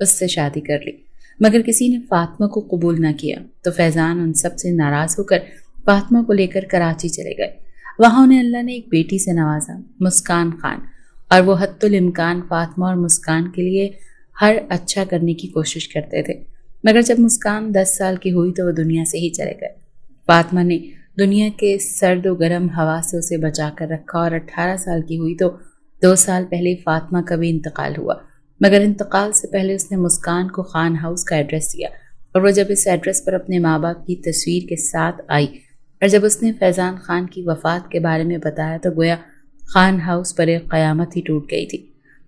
اس سے شادی کر لی، مگر کسی نے فاطمہ کو قبول نہ کیا تو فیضان ان سب سے ناراض ہو کر فاطمہ کو لے کر کراچی چلے گئے۔ وہاں انہیں اللہ نے ایک بیٹی سے نوازا، مسکان خان، اور وہ حتی الامکان فاطمہ اور مسکان کے لیے ہر اچھا کرنے کی کوشش کرتے تھے، مگر جب مسکان 10 سال کی ہوئی تو وہ دنیا سے ہی چلے گئے۔ فاطمہ نے دنیا کے سرد و گرم ہوا سے اسے بچا کر رکھا، اور 18 سال کی ہوئی تو 2 سال پہلے فاطمہ کا بھی انتقال ہوا، مگر انتقال سے پہلے اس نے مسکان کو خان ہاؤس کا ایڈریس دیا، اور وہ جب اس ایڈریس پر اپنے ماں باپ کی تصویر کے ساتھ آئی اور جب اس نے فیضان خان کی وفات کے بارے میں بتایا تو گویا خان ہاؤس پر ایک قیامت ہی ٹوٹ گئی تھی۔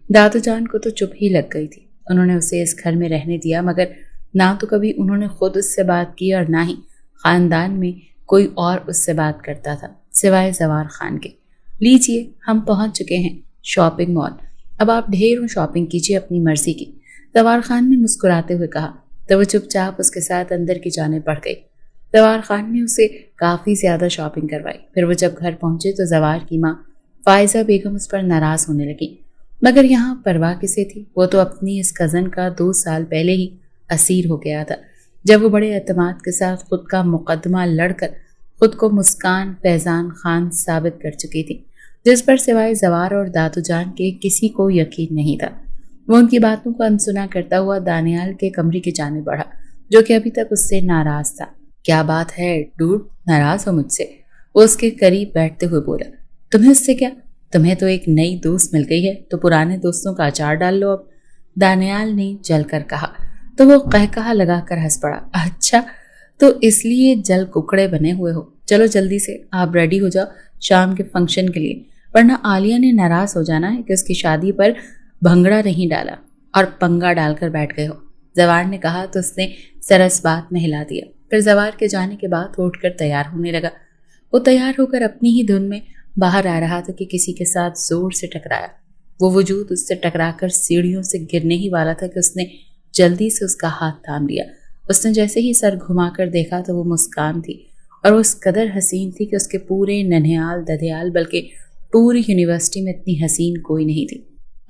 دادو جان کو تو چپ ہی لگ گئی تھی۔ انہوں نے اسے اس گھر میں رہنے دیا، مگر نہ تو کبھی انہوں نے خود اس سے بات کی اور نہ ہی خاندان میں کوئی اور اس سے بات کرتا تھا سوائے زوار خان کے۔ لیجئے، ہم پہنچ چکے ہیں شاپنگ مال، اب آپ ڈھیروں شاپنگ کیجیے اپنی مرضی کی، زوار خان نے مسکراتے ہوئے کہا تو وہ چپ چاپ اس کے ساتھ اندر کی جانب بڑھ گئی۔ زوار خان نے اسے کافی زیادہ شاپنگ کروائی۔ پھر وہ جب گھر پہنچے تو زوار کی ماں فائزہ بیگم اس پر ناراض ہونے لگی، مگر یہاں پرواہ کسے تھی؟ وہ تو اپنی اس کزن کا 2 سال پہلے ہی اسیر ہو گیا تھا، جب وہ بڑے اعتماد کے ساتھ خود کا مقدمہ لڑ کر خود کو مسکان فیضان خان ثابت کر چکی تھی، جس پر سوائے زوار اور دادو جان کے کسی کو یقین نہیں تھا۔ وہ ان کی باتوں کو انسنا کرتا ہوا دانیال کے کمرے کی جانب بڑھا، جو کہ ابھی تک اس سے ناراض تھا۔ کیا بات ہے ڈوڈ، ناراض ہو مجھ سے؟ وہ اس کے قریب بیٹھتے ہوئے بولا۔ تمہیں اس سے کیا؟ تمہیں تو ایک نئی دوست مل گئی ہے تو پرانے دوستوں کا اچار ڈال لو اب، دانیال نے جل کر کہا۔ تو وہ قہقہا لگا کر ہنس پڑا۔ اچھا، تو اس لیے جل ککڑے بنے ہوئے ہو؟ چلو جلدی سے آپ ریڈی ہو جاؤ شام کے فنکشن کے لیے، ورنہ عالیہ نے ناراض ہو جانا ہے کہ اس کی شادی پر بھنگڑا نہیں ڈالا اور پنگا ڈال کر بیٹھ گئے ہو۔ زوار نے کہا تو اس نے سر اس بات میں ہلا دیا۔ پھر زوار کے جانے کے بعد اٹھ کر تیار ہونے لگا۔ وہ تیار ہو کر اپنی ہی دھن میں باہر آ رہا تھا کہ کسی کے ساتھ زور سے ٹکرایا۔ وہ وجود اس سے ٹکرا کر سیڑھیوں سے گرنے ہی والا تھا کہ اس نے جلدی سے اس کا ہاتھ تھام لیا۔ اس نے جیسے ہی سر گھما کر دیکھا تو وہ مسکان تھی، اور وہ اس قدر حسین تھی کہ اس کے پورے ننھیال ددھیال بلکہ پوری یونیورسٹی میں اتنی حسین کوئی نہیں تھی۔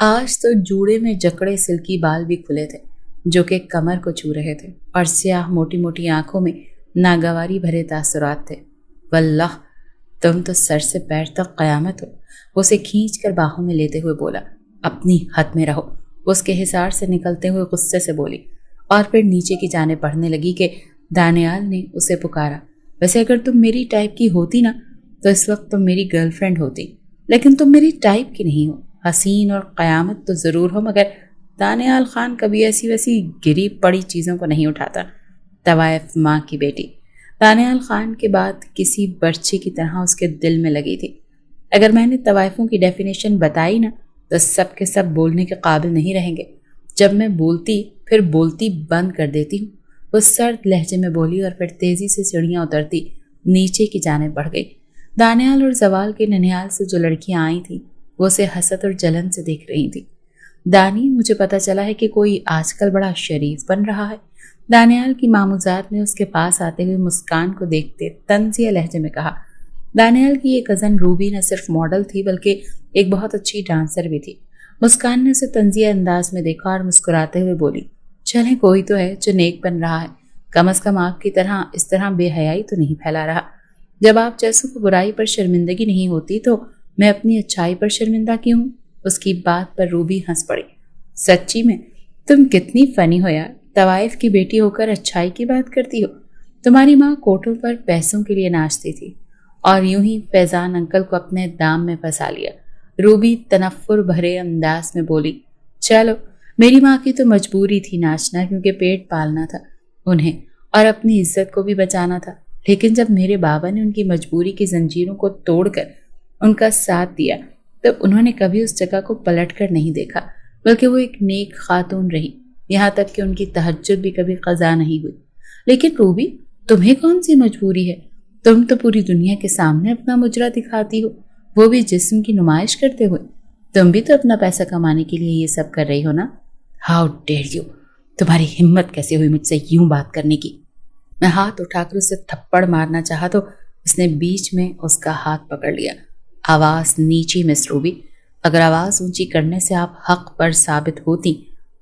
آج تو جوڑے میں جکڑے سلکی بال بھی کھلے تھے جو کہ کمر کو چھو رہے تھے، اور سیاہ موٹی موٹی آنکھوں میں ناگواری بھرے تاثرات تھے۔ واللہ تم تو سر سے پیر تک قیامت ہو، وہ اسے کھینچ کر باہوں میں لیتے ہوئے بولا۔ اپنی حد میں رہو، وہ اس کے حصار سے نکلتے ہوئے غصے سے بولی، اور پھر نیچے کی جانب بڑھنے لگی کہ دانیال نے اسے پکارا۔ ویسے اگر تم میری ٹائپ کی ہوتی نا تو اس وقت تم میری گرل فرینڈ ہوتی، لیکن تم میری ٹائپ کی نہیں ہو۔ حسین اور قیامت تو ضرور ہو، مگر دانیال خان کبھی ایسی ویسی گری پڑی چیزوں کو نہیں اٹھاتا۔ طوائف ماں کی بیٹی دانیال خان کے بعد کسی برچی کی طرح اس کے دل میں لگی تھی۔ اگر میں نے طوائفوں کی ڈیفینیشن بتائی نا تو سب کے سب بولنے کے قابل نہیں رہیں گے۔ جب میں بولتی پھر بولتی بند کر دیتی ہوں، وہ سرد لہجے میں بولی، اور پھر تیزی سے سیڑھیاں اترتی نیچے کی جانب بڑھ گئی۔ دانیال اور زوال کے ننھیال سے جو لڑکیاں آئی تھیں وہ اسے حسد اور جلن سے دیکھ رہی تھیں۔ دانی، مجھے پتا چلا ہے کہ کوئی آج کل بڑا شریف بن رہا ہے، دانیال کی ماموزاد نے اس کے پاس آتے ہوئے مسکان کو دیکھتے طنزیہ لہجے میں کہا۔ دانیال کی یہ کزن روبی نہ صرف ماڈل تھی بلکہ ایک بہت اچھی ڈانسر بھی تھی۔ مسکان نے اسے طنزیہ انداز میں دیکھا اور مسکراتے ہوئے بولی، چلیں کوئی تو ہے جو نیک بن رہا ہے، کم از کم آپ کی طرح اس طرح بے حیائی تو نہیں پھیلا رہا۔ جب آپ جیسوں کو برائی پر شرمندگی نہیں ہوتی تو میں اپنی اچھائی پر شرمندہ کیوں ہوں؟ اس کی بات پر روبی ہنس پڑی۔ سچی میں تم کتنی فنی ہو یار، طوائف کی بیٹی ہو کر اچھائی کی بات کرتی ہو۔ تمہاری ماں کوٹوں پر پیسوں کے لیے ناچتی تھی اور یوں ہی فیضان انکل کو اپنے دام میں پھنسا لیا۔ روبی تنفر بھرے انداز میں بولی، چلو میری ماں کی تو مجبوری تھی ناچنا، کیونکہ پیٹ پالنا تھا انہیں اور اپنی عزت کو بھی بچانا تھا، لیکن جب میرے بابا نے ان کی مجبوری کی زنجیروں کو توڑ کر ان کا ساتھ دیا تو انہوں نے کبھی اس جگہ کو پلٹ کر نہیں دیکھا، بلکہ وہ ایک نیک خاتون رہی، یہاں تک کہ ان کی تہجد بھی کبھی قضا نہیں ہوئی۔ لیکن روبی، تمہیں کون سی مجبوری ہے؟ تم تو پوری دنیا کے سامنے اپنا مجرا دکھاتی ہو، وہ بھی جسم کی نمائش کرتے ہوئے۔ تم بھی تو اپنا پیسہ کمانے کے لیے یہ سب کر رہی ہو نا؟ ہاؤ ڈیئر یو، تمہاری ہمت کیسے ہوئی مجھ سے یوں بات کرنے کی؟ میں ہاتھ اٹھا کر اسے تھپڑ مارنا چاہا تو اس نے بیچ میں اس کا ہاتھ پکڑ لیا۔ آواز نیچی مس روبی، اگر آواز اونچی کرنے سے آپ حق پر ثابت ہوتی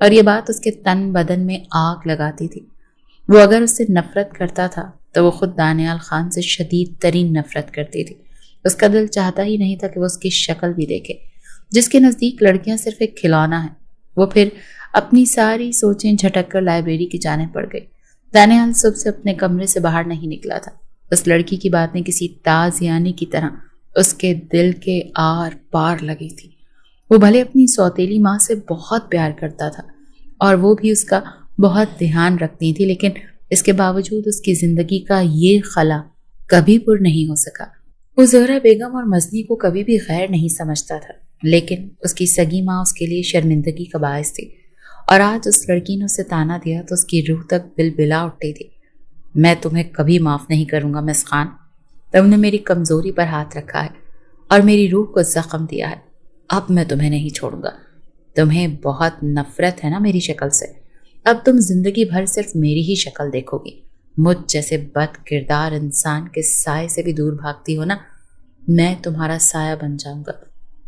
اور یہ بات اس کے تن بدن میں آگ لگاتی تھی۔ وہ اگر اس سے نفرت کرتا تھا تو وہ خود دانیال خان سے شدید ترین نفرت کرتی تھی۔ اس کا دل چاہتا ہی نہیں تھا کہ وہ اس کی شکل بھی دیکھے۔ جس کے نزدیک لڑکیاں صرف ایک کھلونا ہے، وہ پھر اپنی ساری سوچیں جھٹک کر لائبریری کی جانب پڑ گئی۔ دانیال صبح سے اپنے کمرے سے باہر نہیں نکلا تھا۔ اس لڑکی کی باتیں کسی تازیانے کی طرح اس کے دل کے آر پار لگی تھی۔ وہ بھلے اپنی سوتیلی ماں سے بہت پیار کرتا تھا اور وہ بھی اس کا بہت دھیان رکھتی تھی، لیکن اس کے باوجود اس کی زندگی کا یہ خلا کبھی پر نہیں ہو سکا۔ وہ زہرا بیگم اور مزنی کو کبھی بھی غیر نہیں سمجھتا تھا، لیکن اس کی سگی ماں اس کے لیے شرمندگی کا باعث تھی، اور آج اس لڑکی نے اسے تانا دیا تو اس کی روح تک بلبلا اٹھتی تھی۔ میں تمہیں کبھی معاف نہیں کروں گا مس خان، تم نے میری کمزوری پر ہاتھ رکھا ہے اور میری روح کو زخم دیا ہے، اب میں تمہیں نہیں چھوڑوں گا۔ تمہیں بہت نفرت ہے نا میری شکل سے، اب تم زندگی بھر صرف میری ہی شکل دیکھو گی۔ مجھ جیسے بد کردار انسان کے سائے سے بھی دور بھاگتی ہو نا، میں تمہارا سایہ بن جاؤں گا۔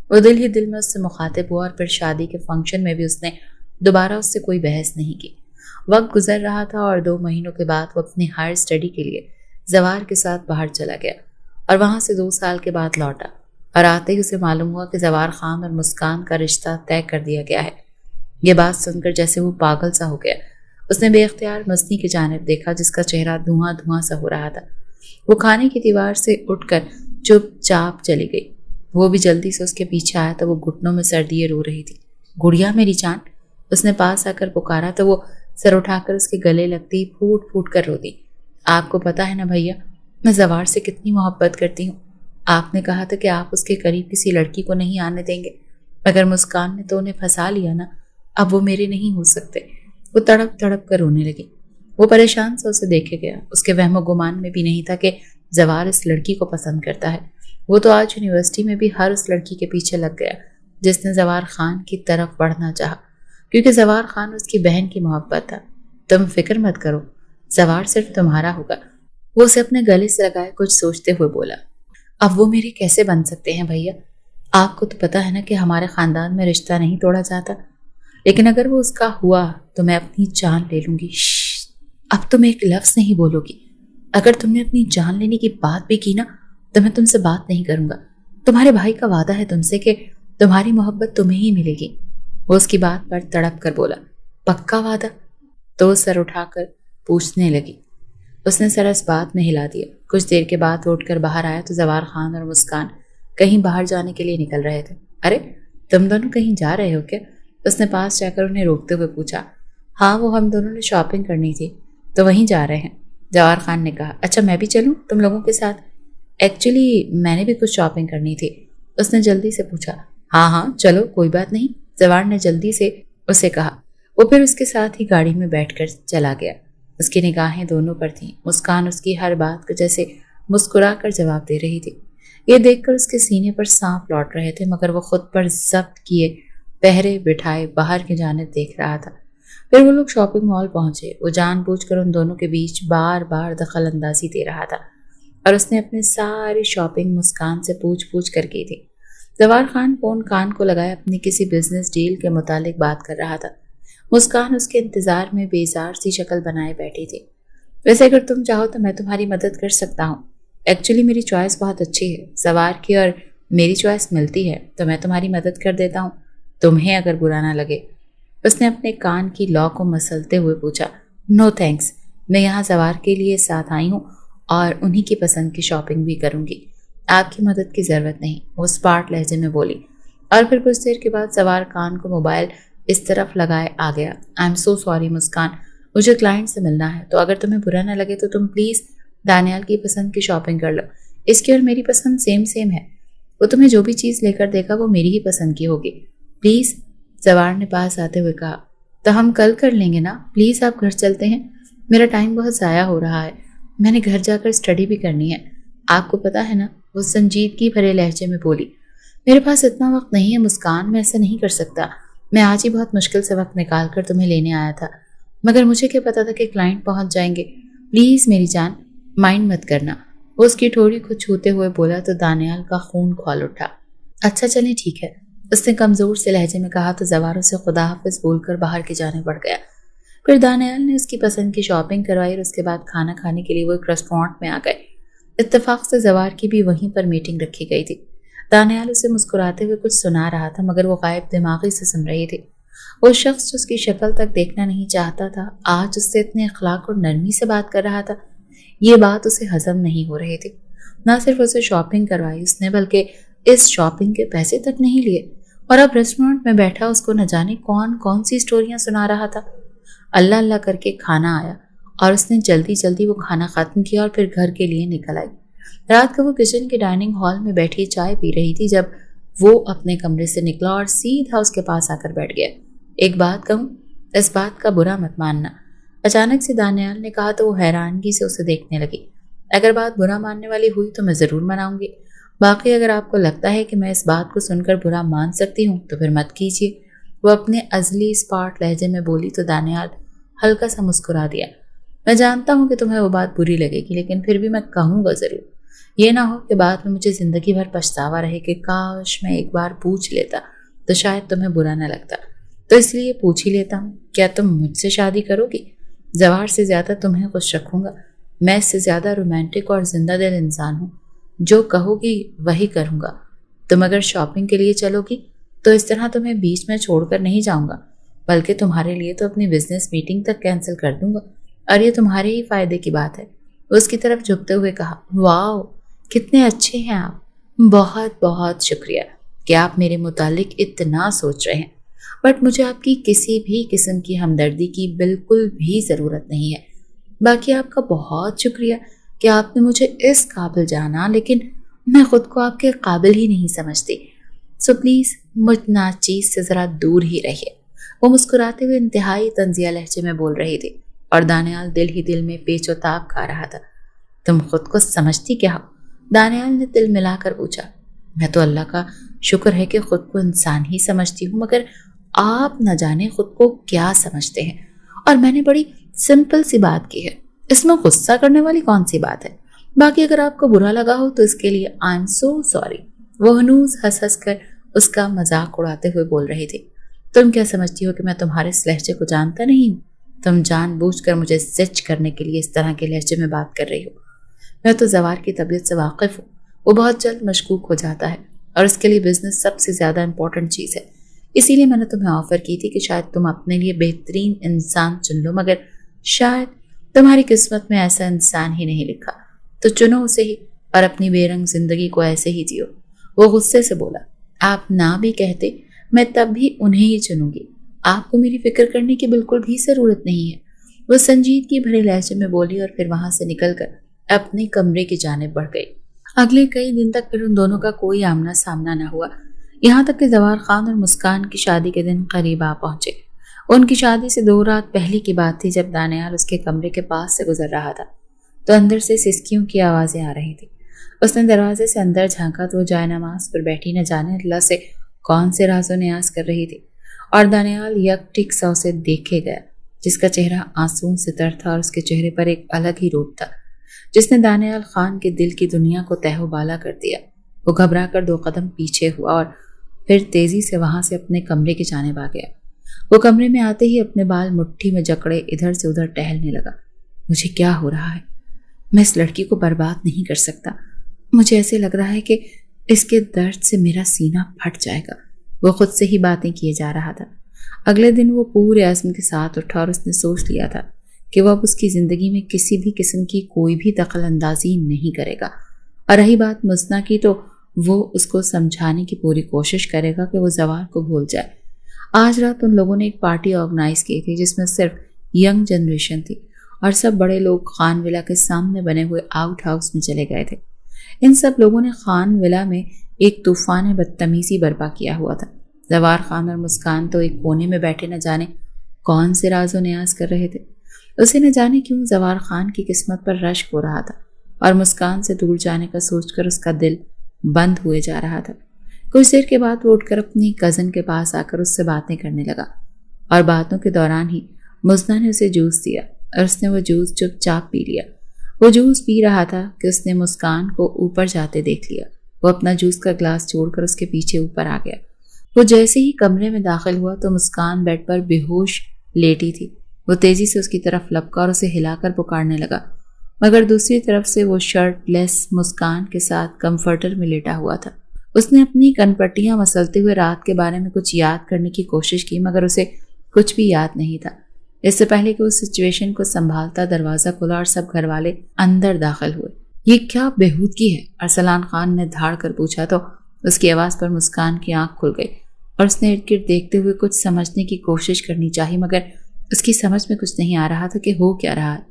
وہ دل ہی دل میں اس سے مخاطب ہوا، اور پھر شادی کے فنکشن میں بھی اس نے دوبارہ اس سے کوئی بحث نہیں کی۔ وقت گزر رہا تھا اور 2 مہینوں کے بعد وہ اپنی ہائر اسٹڈی کے لیے زوار کے ساتھ باہر چلا گیا اور وہاں سے 2 سال کے بعد لوٹا، اور آتے ہی اسے معلوم ہوا کہ زوار خان اور مسکان کا رشتہ طے کر دیا گیا ہے۔ یہ بات سن کر جیسے وہ پاگل سا ہو گیا۔ اس نے بے اختیار مزنی کی جانب دیکھا جس کا چہرہ دھواں دھواں سا ہو رہا تھا۔ وہ کھانے کی دیوار سے اٹھ کر چپ چاپ چلی گئی۔ وہ بھی جلدی سے اس کے پیچھے آیا تو وہ گھٹنوں میں سر دیے رو رہی تھی۔ گڑیا میری جان، اس نے پاس آ کر پکارا تو وہ سر اٹھا کر اس کے گلے لگتی پھوٹ پھوٹ کر رو دی۔ آپ کو پتا ہے نا بھیا، میں زوار سے کتنی محبت کرتی ہوں۔ آپ نے کہا تھا کہ آپ اس کے قریب کسی لڑکی کو نہیں آنے دیں گے، مگر مسکان نے تو انہیں پھنسا لیا نا، اب وہ میرے نہیں ہو سکتے۔ وہ تڑپ تڑپ کر رونے لگی۔ وہ پریشان سے اسے دیکھے گیا۔ اس کے وہم و گمان میں بھی نہیں تھا کہ زوار اس لڑکی کو پسند کرتا ہے۔ وہ تو آج یونیورسٹی میں بھی ہر اس لڑکی کے پیچھے لگ گیا جس نے زوار خان کی طرف بڑھنا چاہا، کیونکہ زوار خان اس کی بہن کی محبت تھا۔ تم فکر مت کرو، زوار صرف تمہارا ہوگا۔ وہ اسے اپنے گلے سے لگائے کچھ سوچتے ہوئے بولا، اب وہ میرے کیسے بن سکتے ہیں بھیا؟ آپ کو تو پتا ہے نا کہ ہمارے خاندان میں رشتہ نہیں توڑا جاتا، لیکن اگر وہ اس کا ہوا تو میں اپنی جان لے لوں گی۔ اب تم ایک لفظ نہیں بولو گی۔ اگر تم نے اپنی جان لینے کی بات بھی کی نا تو میں تم سے بات نہیں کروں گا۔ تمہارے بھائی کا وعدہ ہے تم سے کہ تمہاری محبت تمہیں ہی ملے گی۔ وہ اس کی بات پر تڑپ کر بولا، پکا وعدہ؟ تو وہ سر اٹھا کر پوچھنے لگی۔ اس نے سر اس بات میں ہلا دیا۔ کچھ دیر کے بعد اٹھ کر باہر آیا تو زوار خان اور مسکان کہیں باہر جانے کے لیے نکل رہے تھے۔ ارے تم دونوں کہیں جا رہے ہو کیا؟ اس نے پاس جا کر انہیں روکتے ہوئے پوچھا۔ ہاں، وہ ہم دونوں نے شاپنگ کرنی تھی تو وہیں جا رہے ہیں، زوار خان نے کہا۔ اچھا میں بھی چلوں تم لوگوں کے ساتھ؟ ایکچولی میں نے بھی کچھ شاپنگ کرنی تھی، اس نے جلدی سے پوچھا۔ ہاں ہاں چلو کوئی بات نہیں، زوار نے جلدی سے اسے کہا۔ وہ پھر اس کے ساتھ ہی گاڑی میں بیٹھ کر چلا گیا۔ اس کی نگاہیں دونوں پر تھیں۔ مسکان اس کی ہر بات کو جیسے مسکرا کر جواب دے رہی تھی۔ یہ دیکھ کر اس کے سینے پر سانپ لوٹ رہے تھے، مگر وہ خود پر ضبط کیے پہرے بٹھائے باہر کی جانب دیکھ رہا تھا۔ پھر وہ لوگ شاپنگ مال پہنچے۔ وہ جان بوجھ کر ان دونوں کے بیچ بار بار دخل اندازی دے رہا تھا، اور اس نے اپنے ساری شاپنگ مسکان سے پوچھ کر کی تھی۔ زوار خان فون کان کو لگائے اپنی کسی بزنس ڈیل کے متعلق بات کر رہا تھا۔ مسکان اس کے انتظار میں بیزار سی شکل بنائے بیٹھی تھی۔ ویسے اگر تم چاہو تو میں تمہاری مدد کر سکتا ہوں۔ ایکچولی میری چوائس بہت اچھی ہے، زوار کی اور میری چوائس ملتی ہے تو میں تمہاری مدد کر دیتا ہوں، تمہیں اگر برا نہ لگے۔ اس نے اپنے کان کی لا کو مسلتے ہوئے پوچھا۔ نو تھینکس، میں یہاں زوار کے لیے ساتھ آئی ہوں اور انہی کی پسند کی شاپنگ بھی کروں گی، آپ کی مدد کی ضرورت نہیں، وہ اسپاٹ لہجے میں بولی۔ اور پھر کچھ دیر کے بعد زوار کان کو موبائل اس طرف لگائے آ گیا۔ آئی ایم سو سوری مسکان، مجھے کلائنٹ سے ملنا ہے، تو اگر تمہیں برا نہ لگے تو تم پلیز دانیال کی پسند کی شاپنگ کر لو۔ اس کی اور میری پسند سیم ہے، وہ تمہیں جو بھی چیز لے کر دے گا وہ میری ہی پسند کی ہوگی، پلیز، زوار نے پاس آتے ہوئے کہا۔ تو ہم کل کر لیں گے نا، پلیز آپ گھر چلتے ہیں، میرا ٹائم بہت ضائع ہو رہا ہے، میں نے گھر جا کر اسٹڈی بھی کرنی ہے، آپ کو پتا ہے نا، وہ سنجیدگی بھرے لہجے میں بولی۔ میرے پاس اتنا وقت نہیں ہے مسکان، میں ایسا نہیں کر سکتا، میں آج ہی بہت مشکل سے وقت نکال کر تمہیں لینے آیا تھا، مگر مجھے کیا پتا تھا کہ کلائنٹ پہنچ جائیں گے، پلیز میری جان مائنڈ مت کرنا۔ وہ اس کی ٹھوڑی کو چھوتے ہوئے بولا تو دانیال کا خون کھول اٹھا۔ اچھا چلیں ٹھیک ہے، اس نے کمزور سے لہجے میں کہا تو زوار اسے خدا حافظ بول کر باہر کی جانب بڑھ گیا۔ پھر دانیال نے اس کی پسند کی شاپنگ کروائی اور اس کے بعد کھانا کھانے کے لیے وہ ایک ریسٹورانٹ میں آ گئے۔ اتفاق سے زوار کی بھی وہیں پر میٹنگ رکھی گئی تھی۔ دانیال اسے مسکراتے ہوئے کچھ سنا رہا تھا مگر وہ غائب دماغی سے سن رہی تھی۔ وہ شخص جو اس کی شکل تک دیکھنا نہیں چاہتا تھا آج اس سے اتنے اخلاق اور نرمی سے بات کر رہا تھا۔ یہ بات اسے ہضم نہیں ہو رہی تھی۔ نہ صرف اسے شاپنگ کروائی اس نے بلکہ اس شاپنگ کے پیسے تک نہیں لیے، اور اب ریسٹورانٹ میں بیٹھا اس کو نہ جانے کون کون سی اسٹوریاں سنا رہا تھا۔ اللہ اللہ کر کے کھانا آیا اور اس نے جلدی جلدی وہ کھانا ختم کیا اور پھر گھر کے لیے نکل آئی۔ رات کو وہ کچن کے ڈائننگ ہال میں بیٹھی چائے پی رہی تھی جب وہ اپنے کمرے سے نکلا اور سیدھا اس کے پاس آ کر بیٹھ گیا۔ ایک بات کہوں، اس بات کا برا مت ماننا، اچانک سے دانیال نے کہا تو وہ حیرانگی سے اسے دیکھنے لگی۔ اگر بات برا ماننے والی ہوئی تو میں ضرور مناؤں گی، باقی اگر آپ کو لگتا ہے کہ میں اس بات کو سن کر برا مان سکتی ہوں تو پھر مت کیجیے۔ وہ اپنے ازلی اسپاٹ لہجے میں بولی تو دانیال ہلکا سا مسکرا دیا۔ میں جانتا ہوں کہ تمہیں وہ بات بری لگے گی لیکن پھر بھی میں کہوں گا ضرور، یہ نہ ہو کہ بعد میں مجھے زندگی بھر پچھتاوا رہے کہ کاش میں ایک بار پوچھ لیتا تو شاید تمہیں برا نہ لگتا، تو اس لیے پوچھ ہی لیتا ہوں، کیا تم مجھ سے شادی کرو گی؟ زوار سے زیادہ تمہیں خوش رکھوں گا، میں اس سے زیادہ رومانٹک اور زندہ دل انسان ہوں، جو کہو گی وہی کروں گا۔ تم اگر شاپنگ کے لیے چلو گی تو اس طرح تمہیں بیچ میں چھوڑ کر نہیں جاؤں گا، بلکہ تمہارے لیے تو اپنی بزنس میٹنگ تک کینسل کر دوں گا، اور یہ تمہارے ہی فائدے کی بات ہے۔ اس کی طرف جھکتے ہوئے کہا، واو کتنے اچھے ہیں آپ، بہت بہت شکریہ کہ آپ میرے متعلق اتنا سوچ رہے ہیں، بٹ مجھے آپ کی کسی بھی قسم کی ہمدردی کی بالکل بھی ضرورت نہیں ہے۔ باقی آپ کا بہت شکریہ کہ آپ نے مجھے اس قابل جانا، لیکن میں خود کو آپ کے قابل ہی نہیں سمجھتی، سو پلیز مجھ ناچیز سے ذرا دور ہی رہیے۔ وہ مسکراتے ہوئے انتہائی طنزیہ لہجے میں بول رہی تھی اور دانیال دل ہی دل میں پیچ و تاب کھا رہا تھا۔ تم خود کو سمجھتی کیا ہو؟ دانیال نے دل ملا کر پوچھا۔ میں تو اللہ کا شکر ہے کہ خود کو انسان ہی سمجھتی ہوں، مگر آپ نہ جانے خود کو کیا سمجھتے ہیں، اور میں نے بڑی سمپل سی بات کی ہے، اس میں غصہ کرنے والی کون سی بات ہے؟ باقی اگر آپ کو برا لگا ہو تو اس کے لیے آئی ایم سو سوری۔ وہ ہنوز ہنس ہنس کر اس کا مذاق اڑاتے ہوئے بول رہی تھی۔ تم کیا سمجھتی ہو کہ میں تمہارے اس لہجے کو جانتا نہیں ہوں؟ تم جان بوجھ کر مجھے زج کرنے کے لیے اس طرح کے لہجے میں بات کر رہی ہو۔ میں تو زوار کی طبیعت سے واقف ہوں، وہ بہت جلد مشکوک ہو جاتا ہے اور اس کے لیے بزنس سب سے زیادہ امپورٹنٹ چیز ہے، اسی لیے میں نے تمہیں آفر کی تھی کہ شاید تم اپنے لیے بہترین انسان چن لو، مگر شاید تمہاری قسمت میں ایسا انسان ہی نہیں لکھا، تو چنو اسے ہی اور اپنی بے رنگ زندگی کو ایسے ہی جیو۔ وہ غصے سے بولا، آپ نہ بھی کہتے میں تب بھی انہیں ہی چنوں گی، آپ کو میری فکر کرنے کی بالکل بھی ضرورت نہیں ہے۔ وہ سنجیدگی بھرے لہجے میں بولی اور پھر وہاں سے نکل کر اپنے کمرے کی جانب بڑھ گئی۔ اگلے کئی دن تک پھر ان دونوں کا کوئی آمنا سامنا نہ ہوا، یہاں تک کہ زوار خان اور مسکان کی شادی کے دن قریب آ پہنچے۔ ان کی شادی سے 2 رات پہلے کی بات تھی جب دانیال اس کے کمرے کے پاس سے گزر رہا تھا تو اندر سے سسکیوں کی آوازیں آ رہی تھی۔ اس نے دروازے سے اندر جھانکا تو وہ جائے نماز پر بیٹھی نہ جانے اللہ سے کون سے راز و نیاز کر رہی تھی، اور دانیال یک ٹک سا اسے دیکھے گیا جس کا چہرہ آنسوں سے تر تھا اور اس کے چہرے پر ایک الگ ہی روپ تھا جس نے دانیال خان کے دل کی دنیا کو تہ و بالا کر دیا۔ وہ گھبرا کر 2 قدم پیچھے ہوا اور پھر تیزی سے وہاں سے اپنے کمرے کی جانب آ گیا۔ وہ کمرے میں آتے ہی اپنے بال مٹھی میں جکڑے ادھر سے ادھر ٹہلنے لگا۔ مجھے کیا ہو رہا ہے؟ میں اس لڑکی کو برباد نہیں کر سکتا، مجھے ایسے لگ رہا ہے کہ اس کے درد سے میرا سینہ پھٹ جائے گا۔ وہ خود سے ہی باتیں کیے جا رہا تھا۔ اگلے دن وہ پورے عزم کے ساتھ اٹھا اور اس نے سوچ لیا تھا کہ وہ اب اس کی زندگی میں کسی بھی قسم کی کوئی بھی دخل اندازی نہیں کرے گا، اور رہی بات مسنا کی تو وہ اس کو سمجھانے کی پوری کوشش کرے گا کہ وہ زوار کو بھول جائے۔ آج رات ان لوگوں نے ایک پارٹی آرگنائز کی تھی جس میں صرف ینگ جنریشن تھی اور سب بڑے لوگ خان ولا کے سامنے بنے ہوئے آؤٹ ہاؤس میں چلے گئے تھے۔ ان سب لوگوں نے خان ولا میں ایک طوفان بدتمیزی برپا کیا ہوا تھا۔ زوار خان اور مسکان تو ایک کونے میں بیٹھے نہ جانے کون سے راز و نیاز کر رہے تھے۔ اسے نہ جانے کیوں زوار خان کی قسمت پر رشک ہو رہا تھا اور مسکان سے دور جانے کا سوچ کر اس کا دل بند ہوئے جا رہا تھا۔ کچھ دیر کے بعد وہ اٹھ کر اپنی کزن کے پاس آ کر اس سے باتیں کرنے لگا، اور باتوں کے دوران ہی مزنا نے اسے جوس دیا اور اس نے وہ جوس چپ چاپ پی لیا۔ وہ جوس پی رہا تھا کہ اس نے مسکان کو اوپر جاتے دیکھ لیا۔ وہ اپنا جوس کا گلاس چھوڑ کر اس کے پیچھے اوپر آ گیا۔ وہ جیسے ہی کمرے میں داخل ہوا تو مسکان بیڈ پر بے ہوش لیٹی تھی۔ وہ تیزی سے اس کی طرف لپکا اور اسے ہلا کر پکارنے لگا، مگر دوسری طرف سے وہ شرٹ لیس مسکان کے ساتھ کمفرٹر میں لیٹا ہوا تھا۔ اس نے اپنی کن پٹیاں مسلتے ہوئے رات کے بارے میں کچھ یاد کرنے کی کوشش کی، مگر اسے کچھ بھی یاد نہیں تھا۔ اس سے پہلے کہ اس سچویشن کو سنبھالتا دروازہ کھلا اور سب گھر والے اندر داخل ہوئے۔ یہ کیا بےہودگی ہے؟ ارسلان خان نے دھاڑ کر پوچھا تو اس کی آواز پر مسکان کی آنکھ کھل گئی اور اس نے ارد گرد دیکھتے ہوئے کچھ سمجھنے کی کوشش کرنی چاہی، مگر اس کی سمجھ میں کچھ نہیں آ رہا تھا کہ ہو کیا رہا ہے۔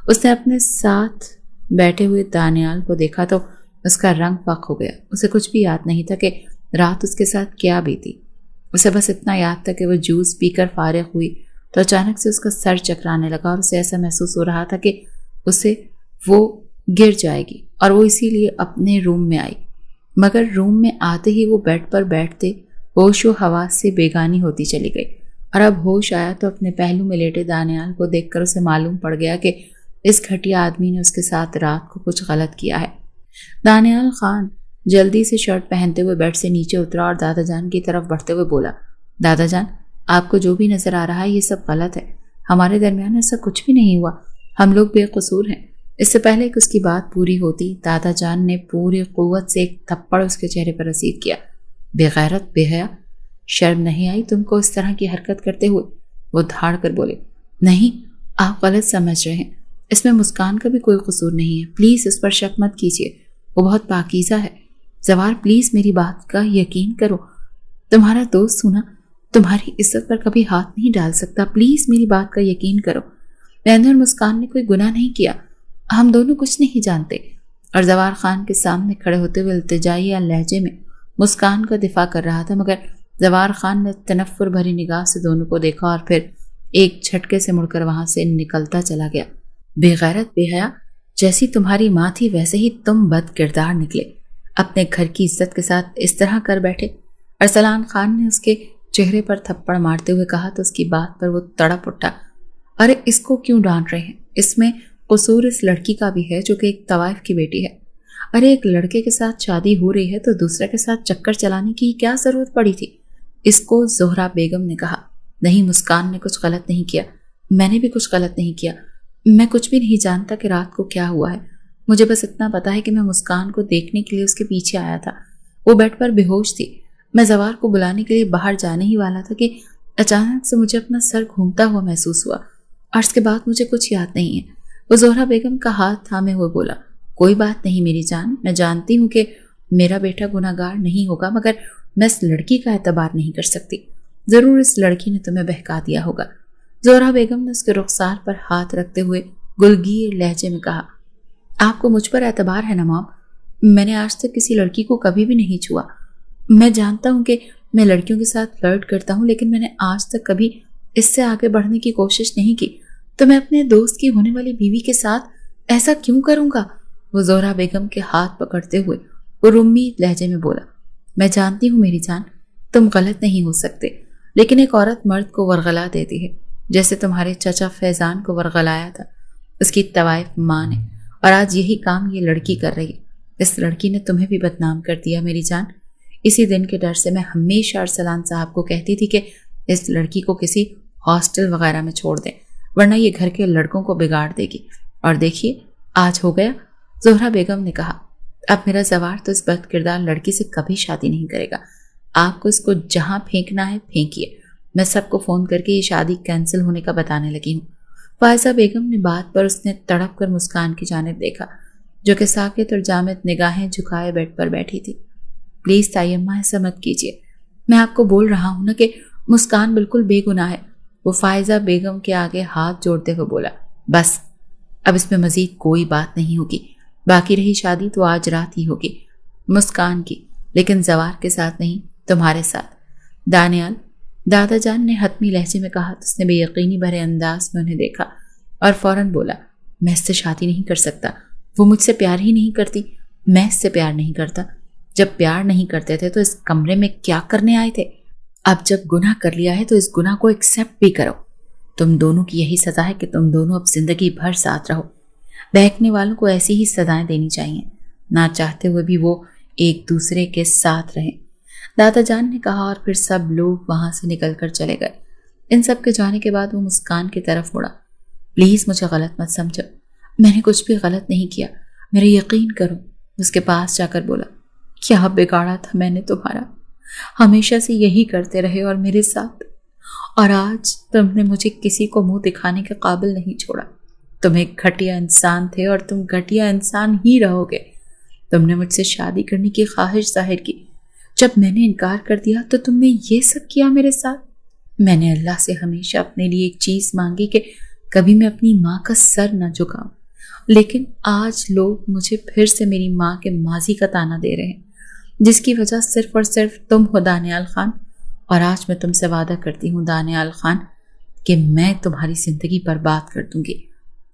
اس نے اپنے ساتھ بیٹھے ہوئے دانیال کو دیکھا تو اس کا رنگ فاق ہو گیا۔ اسے کچھ بھی یاد نہیں تھا کہ رات اس کے ساتھ کیا بیتی۔ اسے بس اتنا یاد تھا کہ وہ جوس پی کر فارغ ہوئی تو اچانک سے اس کا سر چکرانے لگا اور اسے ایسا محسوس ہو رہا تھا کہ اسے وہ گر جائے گی، اور وہ اسی لیے اپنے روم میں آئی۔ مگر روم میں آتے ہی وہ بیڈ پر بیٹھتے ہوش و حواس سے بیگانی ہوتی چلی گئی، اور اب ہوش آیا تو اپنے پہلو میں لیٹے دانیال کو دیکھ کر اسے معلوم پڑ گیا کہ اس گھٹیا آدمی نے اس کے ساتھ رات کو کچھ غلط کیا ہے۔ دانیال خان جلدی سے شرٹ پہنتے ہوئے بیڈ سے نیچے اترا اور دادا جان کی طرف بڑھتے ہوئے بولا، دادا جان، آپ کو جو بھی نظر آ رہا ہے یہ سب غلط ہے۔ ہمارے درمیان ایسا کچھ بھی نہیں ہوا، ہم لوگ بے قصور ہیں۔ اس سے پہلے کہ اس کی بات پوری ہوتی، دادا جان نے پوری قوت سے ایک تھپڑ اس کے چہرے پر رسید کیا۔ بے غیرت، بے حیا، شرم نہیں آئی تم کو اس طرح کی حرکت کرتے ہوئے؟ وہ دھاڑ کر بولے، نہیں، آپ غلط سمجھ رہے ہیں، اس میں مسکان کا بھی کوئی قصور نہیں ہے، پلیز اس پر شک مت کیجیے، وہ بہت پاکیزہ ہے۔ زوار، پلیز میری بات کا یقین کرو، تمہارا دوست ہونا تمہاری عزت پر کبھی ہاتھ نہیں ڈال سکتا، پلیز میری بات کا یقین کرو۔ میں اور مسکان نے کوئی گناہ نہیں کیا، ہم دونوں کچھ نہیں جانتے۔ اور زوار خان کے سامنے کھڑے ہوتے ہوئے التجائی لہجے میں مسکان کا دفاع کر رہا تھا، مگر زوار خان نے تنفر بھری نگاہ سے دونوں کو دیکھا اور پھر ایک جھٹکے سے مڑ کر وہاں سے نکلتا چلا گیا۔ بے غیرت، بے حیا، جیسی تمہاری ماں تھی ویسے ہی تم بد کردار نکلے، اپنے گھر کی عزت کے ساتھ اس طرح کر بیٹھے۔ ارسلان خان نے اس کے چہرے پر تھپڑ مارتے ہوئے کہا تو اس کی بات پر وہ تڑپ اٹھا، ارے اس کو کیوں ڈانٹ رہے ہیں؟ اس میں قصور اس لڑکی کا بھی ہے جو کہ ایک طوائف کی بیٹی ہے۔ ارے ایک لڑکے کے ساتھ شادی ہو رہی ہے تو دوسرے کے ساتھ چکر چلانے کی کیا ضرورت پڑی تھی؟ اس کو زہرا بیگم نے کہا۔ نہیں، مسکان نے کچھ غلط نہیں کیا، میں نے بھی کچھ غلط نہیں کیا، میں کچھ بھی نہیں جانتا کہ رات کو کیا ہوا ہے۔ مجھے بس اتنا پتا ہے کہ میں مسکان کو دیکھنے کے لیے اس کے پیچھے آیا تھا، وہ بیڈ پر بے ہوش تھی۔ میں زوار کو بلانے کے لیے باہر جانے ہی والا تھا کہ اچانک سے مجھے اپنا سر گھومتا ہوا محسوس ہوا، اور اس کے بعد مجھے کچھ یاد نہیں ہے۔ وہ زہرا بیگم کا ہاتھ تھامے ہوئے بولا، کوئی بات نہیں میری جان، میں جانتی ہوں کہ میرا بیٹا گناہ گار نہیں ہوگا، مگر میں اس لڑکی کا اعتبار نہیں کر سکتی، ضرور اس لڑکی نے تمہیں بہکا دیا ہوگا۔ زہرا بیگم نے اس کے رخسار پر ہاتھ رکھتے ہوئے گلگیر لہجے میں کہا، آپ کو مجھ پر اعتبار ہے نا مام؟ میں نے آج تک کسی لڑکی کو کبھی بھی نہیں چھوا۔ میں جانتا ہوں کہ میں لڑکیوں کے ساتھ فلرٹ کرتا ہوں، لیکن میں نے آج تک کبھی اس سے آگے بڑھنے کی کوشش نہیں کی، تو میں اپنے دوست کی ہونے والی بیوی کے ساتھ ایسا کیوں کروں گا؟ وہ زہرا بیگم کے ہاتھ پکڑتے ہوئے وہ امید لہجے میں بولا، میں جانتی ہوں میری جان، تم غلط نہیں ہو سکتے، لیکن ایک عورت مرد کو ورغلا دیتی ہے، جیسے تمہارے چچا فیضان کو ورغلایا تھا اس کی طوائف ماں نے، اور آج یہی کام یہ لڑکی کر رہی ہے۔ اس لڑکی نے تمہیں بھی بدنام کر دیا میری جان۔ اسی دن کے ڈر سے میں ہمیشہ ارسلان صاحب کو کہتی تھی کہ اس لڑکی کو کسی ہاسٹل وغیرہ میں چھوڑ دیں، ورنہ یہ گھر کے لڑکوں کو بگاڑ دے گی، اور دیکھیے آج ہو گیا۔ زہرا بیگم نے کہا، اب میرا زوار تو اس بد کردار لڑکی سے کبھی شادی نہیں کرے گا، آپ کو اس کو جہاں پھینکنا ہے پھینکیے، میں سب کو فون کر کے یہ شادی کینسل ہونے کا بتانے لگی ہوں۔ فائزہ بیگم نے بات پر اس نے تڑپ کر مسکان کی جانب دیکھا جو کہ ساکت اور جامد نگاہیں جھکائے بیڈ پر بیٹھی تھی۔ پلیز تائی اماں ایسا مت کیجیے، میں آپ کو بول رہا ہوں نا کہ مسکان بالکل بے گناہ ہے۔ وہ فائزہ بیگم کے آگے ہاتھ جوڑتے ہوئے بولا، بس اب اس میں مزید کوئی بات نہیں ہوگی، باقی رہی شادی تو آج رات ہی ہوگی، مسکان کی، لیکن زوار کے ساتھ نہیں، تمہارے ساتھ۔ دانیال، دادا جان نے حتمی لہجے میں کہا تو اس نے بے یقینی بھرے انداز میں انہیں دیکھا اور فوراً بولا، میں اس سے شادی نہیں کر سکتا، وہ مجھ سے پیار ہی نہیں کرتی، میں اس سے پیار نہیں کرتا۔ جب پیار نہیں کرتے تھے تو اس کمرے میں کیا کرنے آئے تھے؟ اب جب گناہ کر لیا ہے تو اس گناہ کو ایکسیپٹ بھی کرو۔ تم دونوں کی یہی سزا ہے کہ تم دونوں اب زندگی بھر ساتھ رہو۔ بہکنے والوں کو ایسی ہی سزائیں دینی چاہیے، نہ چاہتے ہوئے بھی وہ ایک دوسرے کے ساتھ رہیں۔ دادا جان نے کہا، اور پھر سب لوگ وہاں سے نکل کر چلے گئے۔ ان سب کے جانے کے بعد وہ مسکان کی طرف مڑا۔ پلیز مجھے غلط مت سمجھو، میں نے کچھ بھی غلط نہیں کیا، میرا یقین کرو۔ اس کے پاس جا کر بولا، کیا بگاڑا تھا میں نے تمہارا؟ ہمیشہ سے یہی کرتے رہے اور میرے ساتھ، اور آج تم نے مجھے کسی کو منہ دکھانے کے قابل نہیں چھوڑا۔ تم ایک گھٹیا انسان تھے اور تم گھٹیا انسان ہی رہو گے۔ تم نے مجھ سے شادی کرنے کی خواہش ظاہر کی، جب میں نے انکار کر دیا تو تم نے یہ سب کیا میرے ساتھ۔ میں نے اللہ سے ہمیشہ اپنے لیے ایک چیز مانگی کہ کبھی میں اپنی ماں کا سر نہ جھکاؤں، لیکن آج لوگ مجھے پھر سے میری ماں کے ماضی کا تانا دے رہے ہیں، جس کی وجہ صرف اور صرف تم ہو دانیال خان۔ اور آج میں تم سے وعدہ کرتی ہوں دانیال خان کہ میں تمہاری زندگی برباد کر دوں گی۔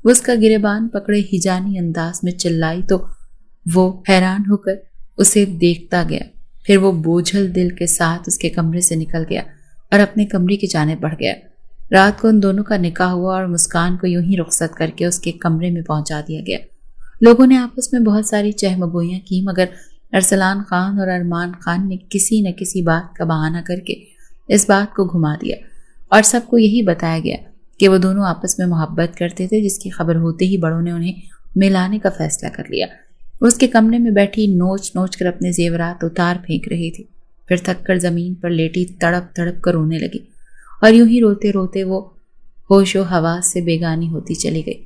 وہ اس کا گریبان پکڑے ہجانی انداز میں چلائی تو وہ حیران ہو کر اسے دیکھتا گیا۔ پھر وہ بوجھل دل کے ساتھ اس کے کمرے سے نکل گیا اور اپنے کمرے کی جانب بڑھ گیا۔ رات کو ان دونوں کا نکاح ہوا اور مسکان کو یوں ہی رخصت کر کے اس کے کمرے میں پہنچا دیا گیا۔ لوگوں نے آپس میں بہت ساری چہمگوئیاں کی، مگر ارسلان خان اور ارمان خان نے کسی نہ کسی بات کا بہانہ کر کے اس بات کو گھما دیا، اور سب کو یہی بتایا گیا کہ وہ دونوں آپس میں محبت کرتے تھے، جس کی خبر ہوتے ہی بڑوں نے انہیں ملانے کا فیصلہ کر لیا۔ وہ اس کے کمرے میں بیٹھی نوچ نوچ کر اپنے زیورات اتار پھینک رہی تھی، پھر تھک کر زمین پر لیٹی تڑپ تڑپ کر رونے لگی، اور یوں ہی روتے روتے وہ ہوش و حواس سے بیگانی ہوتی چلی گئی۔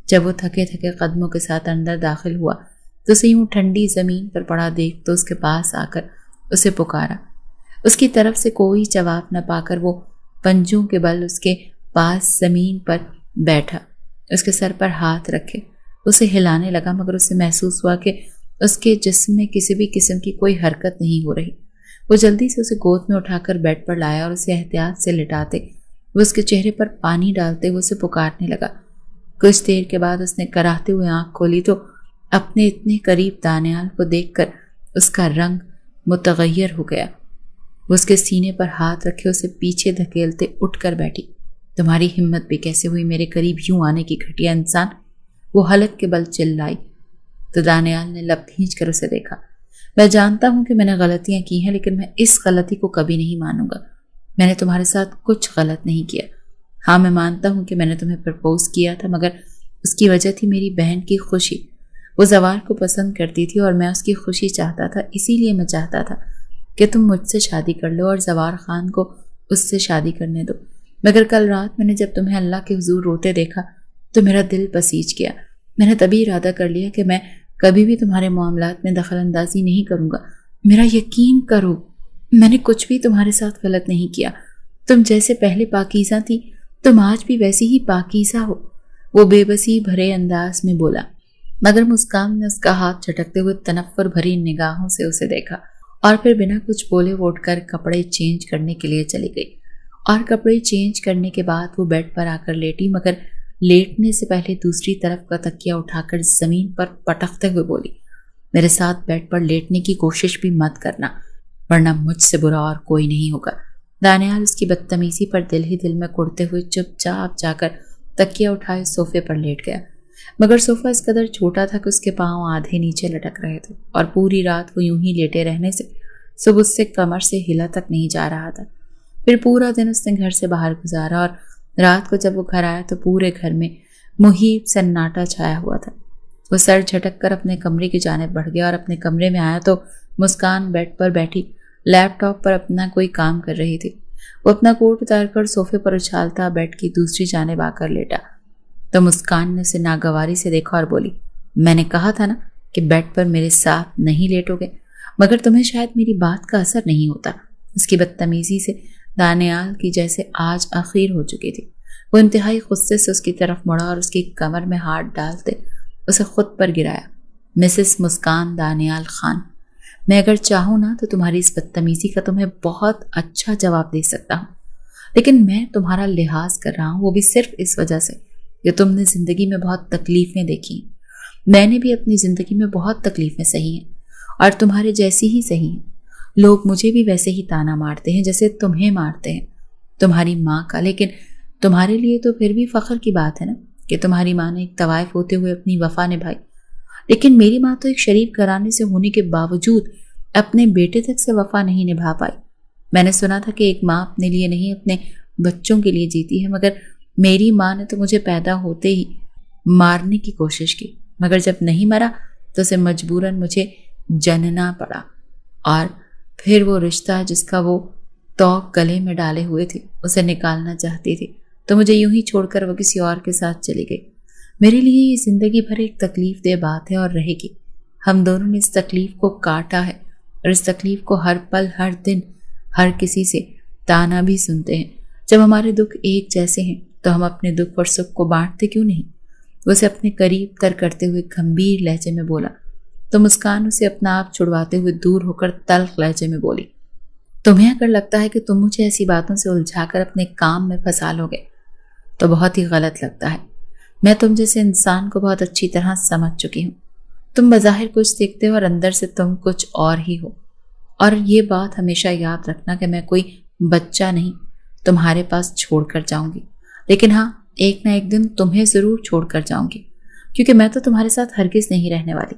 جب وہ تھکے تھکے قدموں کے ساتھ اندر داخل ہوا تو اسے یوں ٹھنڈی زمین پر پڑا دیکھ تو اس کے پاس آ کر اسے پکارا۔ اس کی طرف سے کوئی جواب نہ پا کر وہ پنجوں کے بل اس کے پاس زمین پر بیٹھا، اس کے سر پر ہاتھ رکھے اسے ہلانے لگا، مگر اسے محسوس ہوا کہ اس کے جسم میں کسی بھی قسم کی کوئی حرکت نہیں ہو رہی۔ وہ جلدی سے اسے گود میں اٹھا کر بیڈ پر لایا اور اسے احتیاط سے لٹاتے وہ اس کے چہرے پر پانی ڈالتے ہوئے اسے پکارنے لگا۔ کچھ دیر کے بعد اس نے کراہتے ہوئے آنکھ کھولی تو اپنے اتنے قریب دانیال کو دیکھ کر اس کا رنگ متغیر ہو گیا۔ وہ اس کے سینے پر ہاتھ رکھے اسے پیچھے دھکیلتے اٹھ کر بیٹھی۔ تمہاری ہمت بھی کیسے ہوئی میرے قریب یوں آنے کی گھٹیا انسان؟ وہ حلق کے بل چلائی تو دانیال نے لب کھینچ کر اسے دیکھا۔ میں جانتا ہوں کہ میں نے غلطیاں کی ہیں، لیکن میں اس غلطی کو کبھی نہیں مانوں گا۔ میں نے تمہارے ساتھ کچھ غلط نہیں کیا۔ ہاں، میں مانتا ہوں کہ میں نے تمہیں پرپوز کیا تھا، مگر اس کی وجہ تھی میری بہن کی خوشی۔ وہ زوار کو پسند کرتی تھی اور میں اس کی خوشی چاہتا تھا، اسی لیے میں چاہتا تھا کہ تم مجھ سے شادی کر لو اور زوار خان کو اس سے شادی کرنے دو۔ مگر کل رات میں نے جب تمہیں اللہ کے حضور روتے دیکھا تو میرا دل پسیج گیا۔ میں نے تبھی ارادہ کر لیا کہ میں کبھی بھی تمہارے معاملات میں دخل اندازی نہیں کروں گا۔ میرا یقین کرو، میں نے کچھ بھی تمہارے ساتھ غلط نہیں کیا۔ تم جیسے پہلے پاکیزہ تھی، تم آج بھی ویسی ہی پاکیزہ ہو۔ وہ بے بسی بھرے انداز میں بولا، مگر مسکان نے اس کا ہاتھ جھٹکتے ہوئے تنفر بھری نگاہوں سے اسے دیکھا، اور پھر بنا کچھ بولے وہ اٹھ کر کپڑے چینج کرنے کے لیے چلی گئی۔ اور کپڑے چینج کرنے کے بعد وہ بیڈ پر آ کر لیٹی، مگر لیٹنے سے پہلے دوسری طرف کا تکیہ اٹھا کر زمین پر پٹکتے ہوئے بولی، میرے ساتھ بیڈ پر لیٹنے کی کوشش بھی مت کرنا، ورنہ مجھ سے برا اور کوئی نہیں ہوگا۔ دانیال اس کی بدتمیزی پر دل ہی دل میں کڑتے ہوئے چپ چاپ جا کر تکیہ اٹھائے صوفے پر لیٹ گیا، مگر صوفہ اس قدر چھوٹا تھا کہ اس کے پاؤں آدھے نیچے لٹک رہے تھے، اور پوری رات وہ یوں ہی لیٹے رہنے سے صبح اس سے کمر سے ہلا تک نہیں جا رہا تھا۔ پھر پورا دن اس نے گھر سے باہر گزارا، اور رات کو جب وہ گھر آیا تو پورے گھر میں محیب سناٹا چھایا ہوا تھا۔ وہ سر جھٹک کر اپنے کمرے کی جانب بڑھ گیا، اور اپنے کمرے میں آیا تو مسکان بیڈ پر بیٹھی لیپ ٹاپ پر اپنا کوئی کام کر رہی تھی۔ وہ اپنا کوٹ اتار کر صوفے پر اچھالتا بیڈ کی دوسری جانب آ کر لیٹا تو مسکان نے اسے ناگواری سے دیکھا اور بولی، میں نے کہا تھا نا کہ بیڈ پر میرے ساتھ نہیں لیٹو گے، مگر تمہیں شاید میری بات کا اثر نہیں ہوتا۔ اس کی بدتمیزی سے دانیال کی جیسے آج اخیر ہو چکی تھی۔ وہ انتہائی غصے سے اس کی طرف مڑا اور اس کی کمر میں ہاتھ ڈالتے اسے خود پر گرایا۔ مسز مسکان دانیال خان، میں اگر چاہوں نا تو تمہاری اس بدتمیزی کا تمہیں بہت اچھا جواب دے سکتا ہوں، لیکن میں تمہارا لحاظ کر رہا ہوں، وہ بھی صرف اس وجہ سے کہ تم نے زندگی میں بہت تکلیفیں دیکھی۔ میں نے بھی اپنی زندگی میں بہت تکلیفیں سہی ہیں، اور تمہارے جیسی ہی سہی ہیں۔ لوگ مجھے بھی ویسے ہی تانا مارتے ہیں جیسے تمہیں مارتے ہیں، تمہاری ماں کا۔ لیکن تمہارے لیے تو پھر بھی فخر کی بات ہے نا کہ تمہاری ماں نے ایک طوائف ہوتے ہوئے اپنی وفا نبھائی، لیکن میری ماں تو ایک شریف گھرانے سے ہونے کے باوجود اپنے بیٹے تک سے وفا نہیں نبھا پائی۔ میں نے سنا تھا کہ ایک ماں اپنے لیے نہیں اپنے بچوں کے لیے جیتی ہے، مگر میری ماں نے تو مجھے پیدا ہوتے ہی مارنے کی کوشش کی، مگر جب نہیں مرا تو اسے مجبوراً مجھے جننا پڑا، اور پھر وہ رشتہ جس کا وہ توق گلے میں ڈالے ہوئے تھے اسے نکالنا چاہتی تھی، تو مجھے یوں ہی چھوڑ کر وہ کسی اور کے ساتھ چلی گئی۔ میرے لیے یہ زندگی بھر ایک تکلیف دہ بات ہے اور رہے گی۔ ہم دونوں نے اس تکلیف کو کاٹا ہے، اور اس تکلیف کو ہر پل ہر دن ہر کسی سے تانا بھی سنتے ہیں۔ جب ہمارے دکھ ایک جیسے ہیں تو ہم اپنے دکھ اور سکھ کو بانٹتے کیوں نہیں؟ وہ اسے اپنے قریب تر کرتے ہوئے گمبھیر لہجے میں بولا، تو مسکان اسے اپنا آپ چھڑواتے ہوئے دور ہو کر تلخ لہجے میں بولی، تمہیں اگر لگتا ہے کہ تم مجھے ایسی باتوں سے الجھا کر اپنے کام میں پھنسا لو گے تو بہت ہی غلط لگتا ہے۔ میں تم جیسے انسان کو بہت اچھی طرح سمجھ چکی ہوں۔ تم بظاہر کچھ دیکھتے ہو اور اندر سے تم کچھ اور ہی ہو، اور یہ بات ہمیشہ یاد رکھنا کہ میں کوئی بچہ نہیں تمہارے پاس چھوڑ کر جاؤں گی، لیکن ہاں ایک نہ ایک دن تمہیں ضرور چھوڑ کر جاؤں گی، کیونکہ میں تو تمہارے ساتھ ہرگز نہیں رہنے والی۔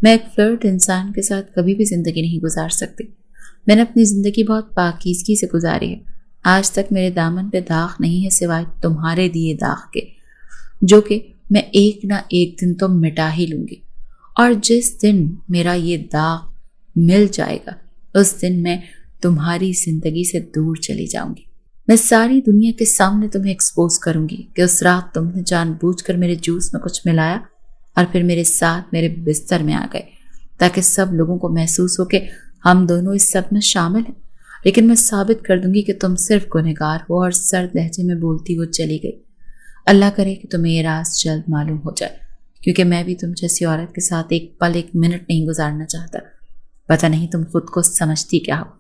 میں ایک فلرٹ انسان کے ساتھ کبھی بھی زندگی نہیں گزار سکتی۔ میں نے اپنی زندگی بہت پاکیزگی سے گزاری ہے۔ آج تک میرے دامن پہ داغ نہیں ہے سوائے تمہارے دیے داغ کے، جو کہ میں ایک نہ ایک دن تو مٹا ہی لوں گی، اور جس دن میرا یہ داغ مل جائے گا اس دن میں تمہاری زندگی سے دور چلی جاؤں گی۔ میں ساری دنیا کے سامنے تمہیں ایکسپوز کروں گی کہ اس رات تم نے جان بوجھ کر میرے جوس میں کچھ ملایا اور پھر میرے ساتھ میرے بستر میں آ گئے، تاکہ سب لوگوں کو محسوس ہو کہ ہم دونوں اس سب میں شامل ہیں۔ لیکن میں ثابت کر دوں گی کہ تم صرف گنہگار ہو، اور سرد لہجے میں بولتی وہ چلی گئی۔ اللہ کرے کہ تمہیں یہ راز جلد معلوم ہو جائے، کیونکہ میں بھی تم جیسی عورت کے ساتھ ایک پل ایک منٹ نہیں گزارنا چاہتا۔ پتہ نہیں تم خود کو سمجھتی کیا ہو،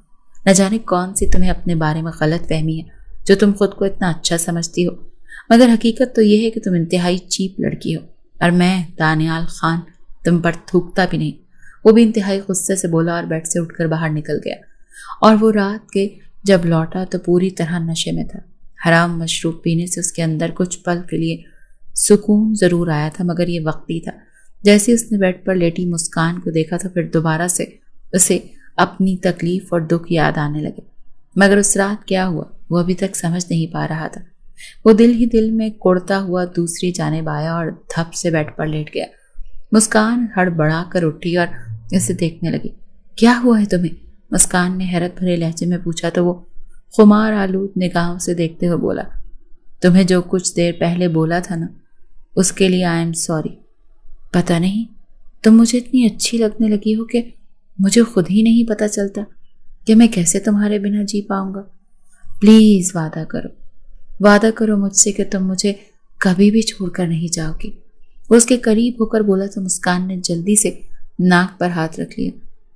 نہ جانے کون سی تمہیں اپنے بارے میں غلط فہمی ہے جو تم خود کو اتنا اچھا سمجھتی ہو، مگر حقیقت تو یہ ہے کہ تم انتہائی چیپ لڑکی ہو، اور میں دانیال خان تم پر تھوکتا بھی نہیں۔ وہ بھی انتہائی غصے سے بولا اور بیڈ سے اٹھ کر باہر نکل گیا، اور وہ رات کے جب لوٹا تو پوری طرح نشے میں تھا۔ حرام مشروب پینے سے اس کے اندر کچھ پل کے لیے سکون ضرور آیا تھا، مگر یہ وقتی تھا۔ جیسے اس نے بیڈ پر لیٹی مسکان کو دیکھا تو پھر دوبارہ سے اسے اپنی تکلیف اور دکھ یاد آنے لگے، مگر اس رات کیا ہوا وہ ابھی تک سمجھ نہیں پا رہا تھا۔ وہ دل ہی دل میں کوڑتا ہوا دوسری جانب آیا اور دھپ سے بیڈ پر لیٹ گیا۔ مسکان ہڑبڑا کر اٹھی اور اسے دیکھنے لگی۔ کیا ہوا ہے تمہیں؟ مسکان نے حیرت بھرے لہجے میں پوچھا تو وہ خمار آلود نگاہوں سے دیکھتے ہوئے بولا، تمہیں جو کچھ دیر پہلے بولا تھا نا، اس کے لیے آئی ایم سوری۔ پتہ نہیں تم مجھے اتنی اچھی لگنے لگی ہو کہ مجھے خود ہی نہیں پتہ چلتا کہ میں کیسے تمہارے بنا جی پاؤں گا۔ پلیز وعدہ کرو مجھ سے کہ تم مجھے کبھی بھی چھوڑ کر نہیں جاؤ گی۔ وہ اس کے قریب ہو کر بولا تو مسکان نے جلدی سے ناک پر ہاتھ رکھ لیا۔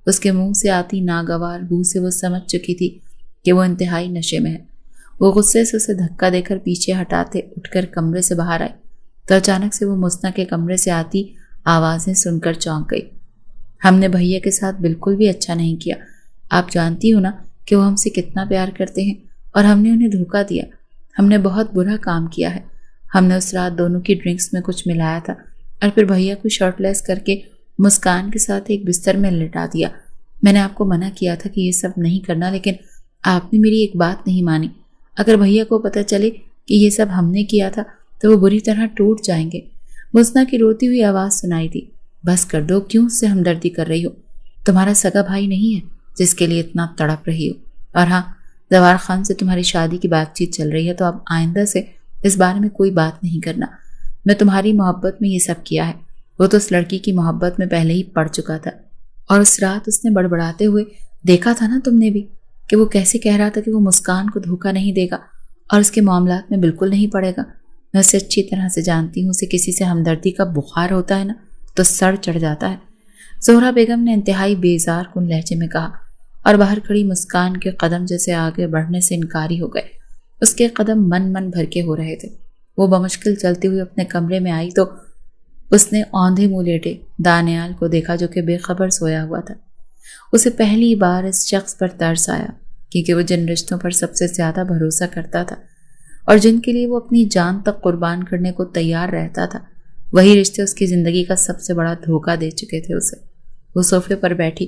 اس کے منہ سے آتی ناگوار بو سے وہ سمجھ چکی تھی کہ وہ انتہائی نشے میں ہے۔ وہ غصے سے اسے دھکا دے کر پیچھے ہٹاتے اٹھ کر کمرے سے باہر آئی تو اچانک سے وہ مسنا کے کمرے سے آتی آوازیں سن کر چونک گئی۔ ہم نے بھیا کے ساتھ بالکل بھی اچھا نہیں کیا۔ آپ جانتی ہو نا کہ وہ ہم سے کتنا پیار کرتے ہیں، اور ہم نے انہیں دھوکہ دیا۔ ہم نے بہت برا کام کیا ہے۔ ہم نے اس رات دونوں کی ڈرنکس میں کچھ ملایا تھا اور پھر بھیا کو شرٹ لیس کر کے مسکان کے ساتھ ایک بستر میں لٹا دیا۔ میں نے آپ کو منع کیا تھا کہ یہ سب نہیں کرنا، لیکن آپ نے میری ایک بات نہیں مانی۔ اگر بھیا کو پتہ چلے کہ یہ سب ہم نے کیا تھا تو وہ بری طرح ٹوٹ جائیں گے۔ مسنا کی روتی ہوئی آواز سنائی دی۔ بس کر دو، کیوں سے ہمدردی کر رہی ہو؟ تمہارا سگا بھائی نہیں ہے جس کے لیے اتنا تڑپ رہی ہو؟ اور ہاں، زوار خان سے تمہاری شادی کی بات چیت چل رہی ہے، تو اب آئندہ سے اس بارے میں کوئی بات نہیں کرنا۔ میں تمہاری محبت میں یہ سب کیا ہے، وہ تو اس لڑکی کی محبت میں پہلے ہی پڑ چکا تھا۔ اور اس رات اس نے بڑبڑاتے ہوئے دیکھا تھا نا تم نے بھی کہ وہ کیسے کہہ رہا تھا کہ وہ مسکان کو دھوکہ نہیں دے گا اور اس کے معاملات میں بالکل نہیں پڑے گا۔ میں اسے اچھی طرح سے جانتی ہوں، اسے کسی سے ہمدردی کا بخار ہوتا ہے نا تو سر چڑھ جاتا ہے۔ زہرا بیگم نے انتہائی بیزار کن لہجے میں کہا، اور باہر کھڑی مسکان کے قدم جیسے آگے بڑھنے سے انکاری ہو گئے۔ اس کے قدم من بھر کے ہو رہے تھے۔ وہ بمشکل چلتی ہوئی اپنے کمرے میں آئی تو اس نے اوندھے منہ لیٹے دانیال کو دیکھا جو کہ بے خبر سویا ہوا تھا۔ اسے پہلی بار اس شخص پر ترس آیا، کیونکہ وہ جن رشتوں پر سب سے زیادہ بھروسہ کرتا تھا اور جن کے لیے وہ اپنی جان تک قربان کرنے کو تیار رہتا تھا، وہی رشتے اس کی زندگی کا سب سے بڑا دھوکہ دے چکے تھے اسے۔ وہ صوفے پر بیٹھی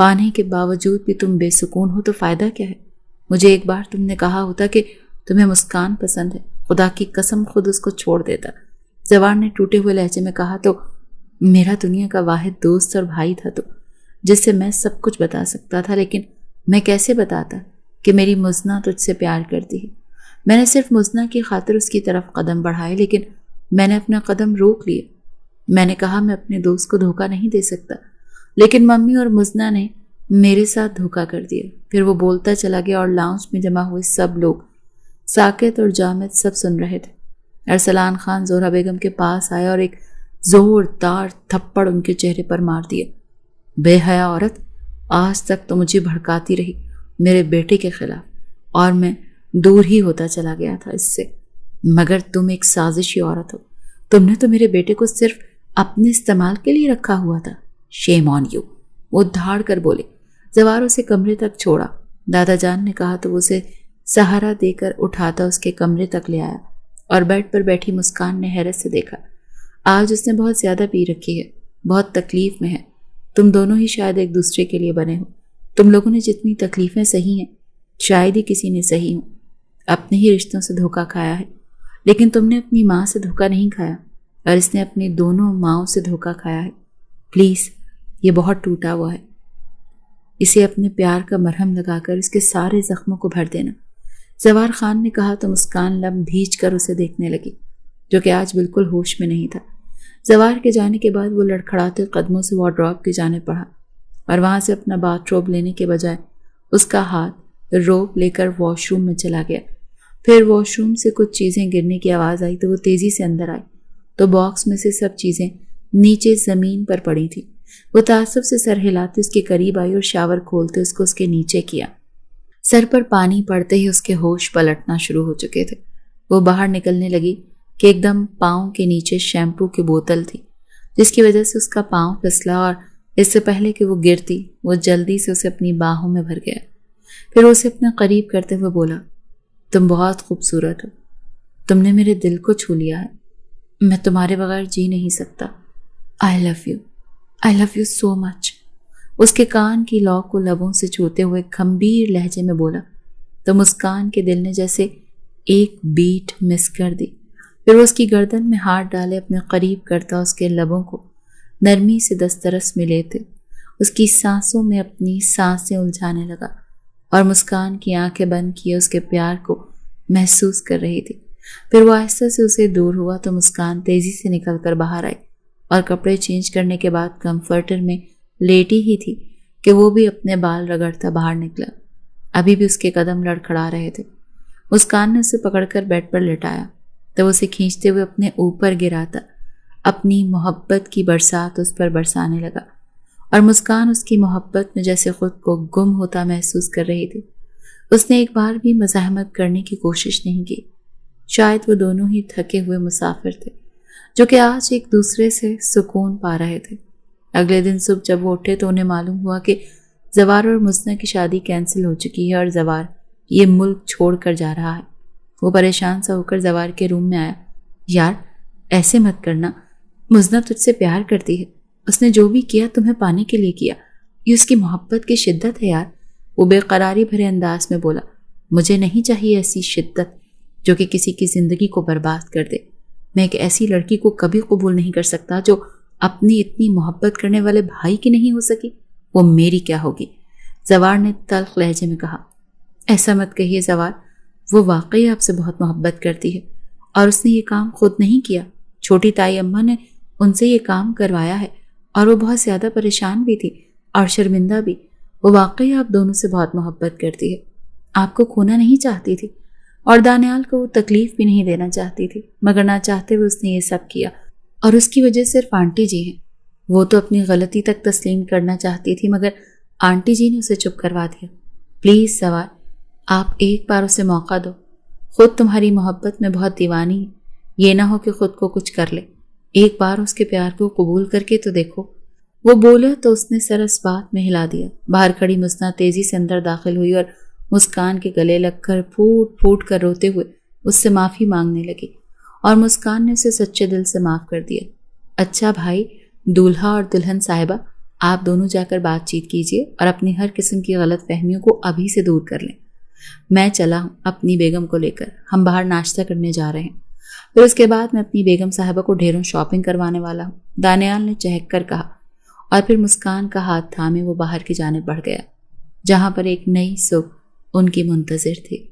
پانے کے باوجود بھی تم بے سکون ہو تو فائدہ کیا ہے؟ مجھے ایک بار تم نے کہا ہوتا کہ تمہیں مسکان پسند ہے، خدا کی قسم خود اس کو چھوڑ دیتا۔ زوار نے ٹوٹے ہوئے لہجے میں کہا، تو میرا دنیا کا واحد دوست اور بھائی تھا تو، جس سے میں سب کچھ بتا سکتا تھا، لیکن میں کیسے بتاتا کہ میری مزنہ تجھ سے پیار کرتی ہے؟ میں نے صرف مزنہ کی خاطر اس کی طرف قدم بڑھائے، لیکن میں نے اپنا قدم روک لیے۔ میں نے کہا میں اپنے دوست کو دھوکہ نہیں دے سکتا، لیکن ممی اور مزنہ نے میرے ساتھ دھوکہ کر دیا۔ پھر وہ بولتا چلا گیا اور لاؤنج میں جمع ہوئے سب لوگ، ساکت اور جامد، سب سن رہے تھے۔ ارسلان خان زہرا بیگم کے پاس آیا اور ایک زوردار تھپڑ ان کے چہرے پر مار دیا۔ بے حیا عورت، آج تک تو مجھے بھڑکاتی رہی میرے بیٹے کے خلاف، اور میں دور ہی ہوتا چلا گیا تھا اس سے، مگر تم ایک سازشی عورت ہو۔ تم نے تو میرے بیٹے کو صرف اپنے استعمال کے لیے رکھا ہوا تھا۔ شیم آن یو، وہ دھاڑ کر بولے۔ زوار اسے کمرے تک چھوڑا۔ دادا جان نے کہا تو وہ اسے سہارا دے کر اٹھاتا اس کے کمرے تک لے آیا، اور بیڈ پر بیٹھی مسکان نے حیرت سے دیکھا۔ آج اس نے بہت زیادہ پی رکھی ہے، بہت تکلیف میں ہے۔ تم دونوں ہی شاید ایک دوسرے کے لیے بنے ہو۔ تم لوگوں نے جتنی تکلیفیں سہی ہیں، شاید ہی کسی نے سہی ہوں۔ اپنے ہی رشتوں سے دھوکہ کھایا ہے، لیکن تم نے اپنی ماں سے دھوکہ نہیں کھایا، اور اس نے اپنی دونوں ماؤں سے دھوکہ کھایا ہے۔ پلیز، یہ بہت ٹوٹا ہوا ہے، اسے اپنے پیار کا مرہم لگا کر اس کے سارے زخموں کو بھر دینا۔ زوار خان نے کہا تو مسکان لب بھیج کر اسے دیکھنے لگی، جو کہ آج بالکل ہوش میں نہیں تھا۔ زوار کے جانے کے بعد وہ لڑکھڑاتے قدموں سے وارڈروب کی جانب بڑھا، اور وہاں سے اپنا باتھ روب لینے کے بجائے اس کا ہاتھ روب لے کر واش روم میں چلا گیا۔ پھر واش روم سے کچھ چیزیں گرنے کی آواز آئی تو وہ تیزی سے اندر آئی، تو باکس میں سے سب چیزیں نیچے زمین پر پڑی تھیں۔ وہ تعصب سے سر ہلاتے اس کے قریب آئی اور شاور کھولتے اس کو اس کے نیچے کیا۔ سر پر پانی پڑتے ہی اس کے ہوش پلٹنا شروع ہو چکے تھے۔ وہ باہر نکلنے لگی کہ ایک دم پاؤں کے نیچے شیمپو کی بوتل تھی، جس کی وجہ سے اس کا پاؤں پھسلا، اور اس سے پہلے کہ وہ گرتی وہ جلدی سے اسے اپنی باہوں میں بھر گیا۔ پھر اسے اپنے قریب کرتے ہوئے بولا، تم بہت خوبصورت ہو، تم نے میرے دل کو چھو لیا ہے، میں تمہارے بغیر جی نہیں سکتا۔ آئی love you, I love you so مچ۔ اس کے کان کی لو کو لبوں سے چھوتے ہوئے گھمبیر لہجے میں بولا، تو مسکان کے دل نے جیسے ایک بیٹ مس کر دی۔ پھر وہ اس کی گردن میں ہاتھ ڈالے اپنے قریب کرتا اس کے لبوں کو نرمی سے دسترس میں لیتے اس کی سانسوں میں اپنی سانسیں الجھانے لگا، اور مسکان کی آنکھیں بند کیے اس کے پیار کو محسوس کر رہی تھی۔ پھر وہ آہستہ سے اسے دور ہوا تو مسکان تیزی سے نکل کر باہر آئی، اور کپڑے چینج کرنے کے بعد کمفرٹر میں لیٹی ہی تھی کہ وہ بھی اپنے بال رگڑتا باہر نکلا۔ ابھی بھی اس کے قدم لڑکھڑا رہے تھے۔ مسکان نے اسے پکڑ کر بیڈ پر لٹایا تو اسے کھینچتے ہوئے اپنے اوپر گراتا اپنی محبت کی برسات اس پر برسانے لگا، اور مسکان اس کی محبت میں جیسے خود کو گم ہوتا محسوس کر رہی تھی۔ اس نے ایک بار بھی مزاحمت کرنے کی کوشش نہیں کی۔ شاید وہ دونوں ہی تھکے ہوئے مسافر تھے، جو کہ آج ایک دوسرے سے سکون پا رہے تھے۔ اگلے دن صبح جب وہ اٹھے تو انہیں معلوم ہوا کہ زوار اور مزنہ کی شادی کینسل ہو چکی ہے، اور زوار یہ ملک چھوڑ کر جا رہا ہے۔ وہ پریشان سا ہو کر زوار کے روم میں آیا۔ یار، ایسے مت کرنا، مزنہ تجھ سے پیار کرتی ہے، اس نے جو بھی کیا تمہیں پانے کے لیے کیا، یہ اس کی محبت کی شدت ہے یار۔ وہ بے قراری بھرے انداز میں بولا، مجھے نہیں چاہیے ایسی شدت جو کہ کسی کی زندگی کو برباد کر دے۔ میں ایک ایسی لڑکی کو کبھی قبول نہیں کر سکتا جو اپنی اتنی محبت کرنے والے بھائی کی نہیں ہو سکی، وہ میری کیا ہوگی؟ زوار نے تلخ لہجے میں کہا۔ ایسا مت کہیے زوار، وہ واقعی آپ سے بہت محبت کرتی ہے، اور اس نے یہ کام خود نہیں کیا، چھوٹی تائی اماں نے ان سے یہ کام کروایا ہے، اور وہ بہت زیادہ پریشان بھی تھی اور شرمندہ بھی۔ وہ واقعی آپ دونوں سے بہت محبت کرتی ہے، آپ کو کھونا نہیں چاہتی تھی، اور دانیال کو وہ تکلیف بھی نہیں دینا چاہتی تھی، مگر نہ چاہتے ہوئے اس نے یہ سب کیا، اور اس کی وجہ صرف آنٹی جی ہیں۔ وہ تو اپنی غلطی تک تسلیم کرنا چاہتی تھی، مگر آنٹی جی نے اسے چپ کروا دیا۔ پلیز زوار، آپ ایک بار اسے موقع دو، خود تمہاری محبت میں بہت دیوانی ہے، یہ نہ ہو کہ خود کو کچھ کر لے، ایک بار اس کے پیار کو قبول کر کے تو دیکھو۔ وہ بولا تو اس نے سر اس بات میں ہلا دیا۔ باہر کھڑی مزنہ تیزی سے اندر داخل ہوئی اور مسکان کے گلے لگ کر پھوٹ پھوٹ کر روتے ہوئے اس سے معافی مانگنے لگی، اور مسکان نے اسے سچے دل سے معاف کر دیا۔ اچھا بھائی، دولہا اور دلہن صاحبہ، آپ دونوں جا کر بات چیت کیجیے اور اپنی ہر قسم کی غلط فہمیوں کو ابھی سے دور کر لیں۔ میں چلا ہوں اپنی بیگم کو لے کر، ہم باہر ناشتہ کرنے جا رہے ہیں، پھر اس کے بعد میں اپنی بیگم صاحبہ کو ڈھیروں شاپنگ کروانے والا ہوں، دانیال نے چہک کر کہا، اور پھر مسکان کا ہاتھ تھامے وہ باہر کی جانب بڑھ گیا، جہاں پر ایک نئی صبح ان کی منتظر تھی۔